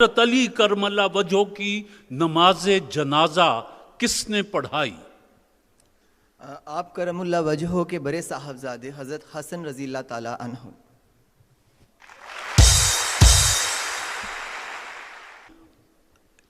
حضرت علی کرم اللہ وجہ کی نماز جنازہ کس نے پڑھائی؟ آپ کرم اللہ وجہ کے بڑے صاحبزادے حضرت حسن رضی اللہ تعالیٰ عنہ۔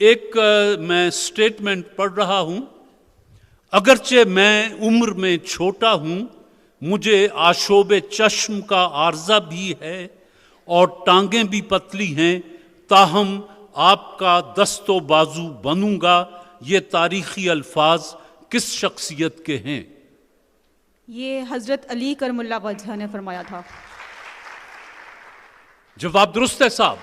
ایک میں سٹیٹمنٹ پڑھ رہا ہوں، اگرچہ میں عمر میں چھوٹا ہوں، مجھے آشوب چشم کا عارضہ بھی ہے اور ٹانگیں بھی پتلی ہیں، تاہم آپ کا دست و بازو بنوں گا۔ یہ تاریخی الفاظ کس شخصیت کے ہیں؟ یہ حضرت علی کرم اللہ وجہ نے فرمایا تھا۔ جواب درست ہے صاحب۔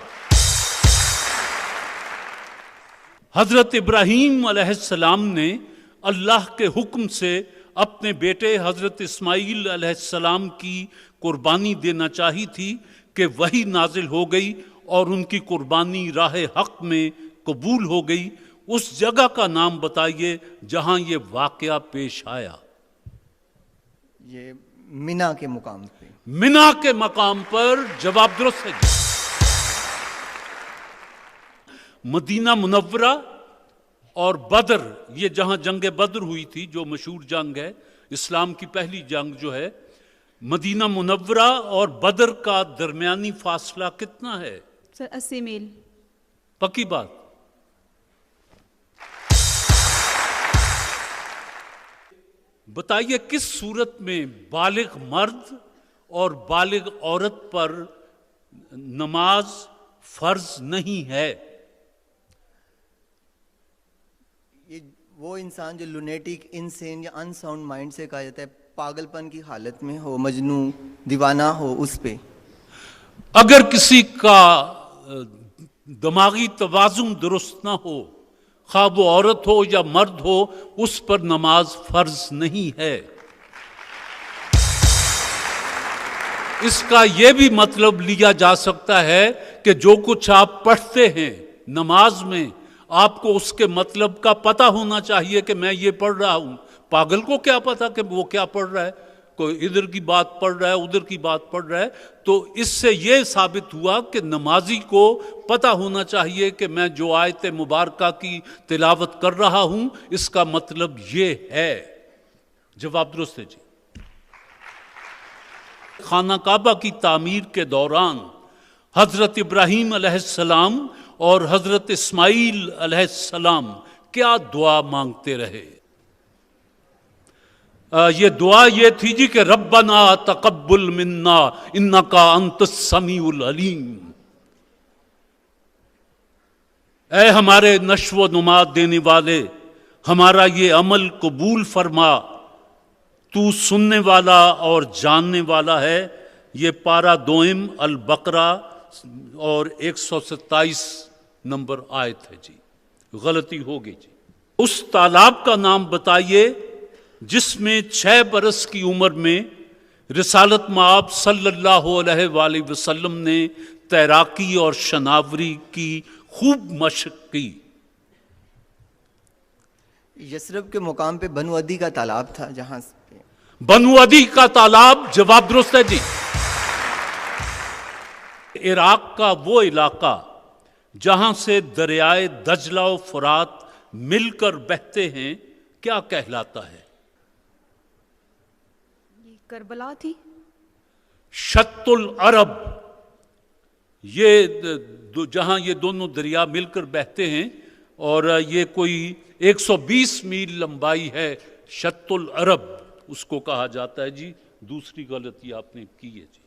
حضرت ابراہیم علیہ السلام نے اللہ کے حکم سے اپنے بیٹے حضرت اسماعیل علیہ السلام کی قربانی دینا چاہی تھی کہ وحی نازل ہو گئی اور ان کی قربانی راہ حق میں قبول ہو گئی۔ اس جگہ کا نام بتائیے جہاں یہ واقعہ پیش آیا۔ یہ منا کے مقام پہ۔ منا کے مقام پر جواب درست ہے۔ مدینہ منورہ اور بدر، یہ جہاں جنگ بدر ہوئی تھی جو مشہور جنگ ہے، اسلام کی پہلی جنگ جو ہے، مدینہ منورہ اور بدر کا درمیانی فاصلہ کتنا ہے؟ سر 80 میل۔ پکی بات؟ بتائیے کس صورت میں بالغ مرد اور بالغ عورت پر نماز فرض نہیں ہے؟ یہ وہ انسان جو لونیٹک، انسین یا ان ساؤنڈ مائنڈ سے کہا جاتا ہے، پاگل پن کی حالت میں ہو، مجنون دیوانہ ہو، اس پہ۔ اگر کسی کا دماغی توازن درست نہ ہو، خواہ وہ عورت ہو یا مرد ہو، اس پر نماز فرض نہیں ہے۔ اس کا یہ بھی مطلب لیا جا سکتا ہے کہ جو کچھ آپ پڑھتے ہیں نماز میں، آپ کو اس کے مطلب کا پتہ ہونا چاہیے کہ میں یہ پڑھ رہا ہوں۔ پاگل کو کیا پتہ کہ وہ کیا پڑھ رہا ہے؟ کوئی ادھر کی بات پڑھ رہا ہے، ادھر کی بات پڑھ رہا ہے۔ تو اس سے یہ ثابت ہوا کہ نمازی کو پتہ ہونا چاہیے کہ میں جو آیت مبارکہ کی تلاوت کر رہا ہوں اس کا مطلب یہ ہے۔ جواب درست ہے جی۔ خانہ کعبہ کی تعمیر کے دوران حضرت ابراہیم علیہ السلام اور حضرت اسماعیل علیہ السلام کیا دعا مانگتے رہے؟ یہ دعا یہ تھی جی کہ ربنا تقبل منا انکا انت السمیع العلیم۔ اے ہمارے نشو و نما دینے والے، ہمارا یہ عمل قبول فرما، تو سننے والا اور جاننے والا ہے۔ یہ پارہ دوئم البقرہ اور 127 نمبر آیت ہے جی۔ غلطی ہوگی جی۔ اس تالاب کا نام بتائیے جس میں 6 برس کی عمر میں رسالت مآب صلی اللہ علیہ وآلہ وسلم نے تیراکی اور شناوری کی خوب مشق کی۔ یثرب کے مقام پہ بنو عدی کا تالاب تھا، جہاں بنو عدی کا تالاب جواب درست ہے جی۔ عراق کا وہ علاقہ جہاں سے دریائے دجلہ و فرات مل کر بہتے ہیں کیا کہلاتا ہے؟ یہ کربلا تھی۔ شط العرب، یہ جہاں یہ دونوں دریا مل کر بہتے ہیں، اور یہ کوئی 120 میل لمبائی ہے۔ شط العرب اس کو کہا جاتا ہے جی۔ دوسری غلطی آپ نے کی ہے جی۔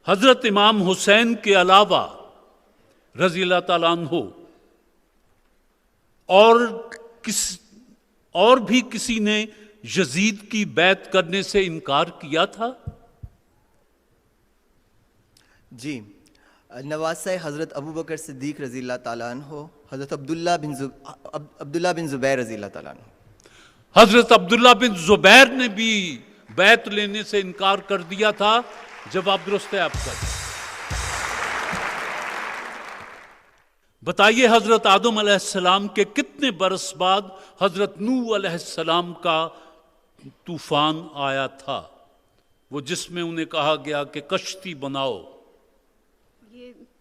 حضرت امام حسین کے علاوہ رضی اللہ تعالیٰ عنہ اور بھی کسی نے یزید کی بیعت کرنے سے انکار کیا تھا؟ جی، نواسہ حضرت ابوبکر صدیق رضی اللہ تعالیٰ عنہ، حضرت عبداللہ بن زبیر رضی اللہ تعالیٰ عنہ۔ حضرت عبداللہ بن زبیر نے بھی بیعت لینے سے انکار کر دیا تھا۔ جواب درست ہے آپ کا۔ بتائیے حضرت آدم علیہ السلام کے کتنے برس بعد حضرت نوح علیہ السلام کا طوفان آیا تھا، وہ جس میں انہیں کہا گیا کہ کشتی بناؤ؟ یہ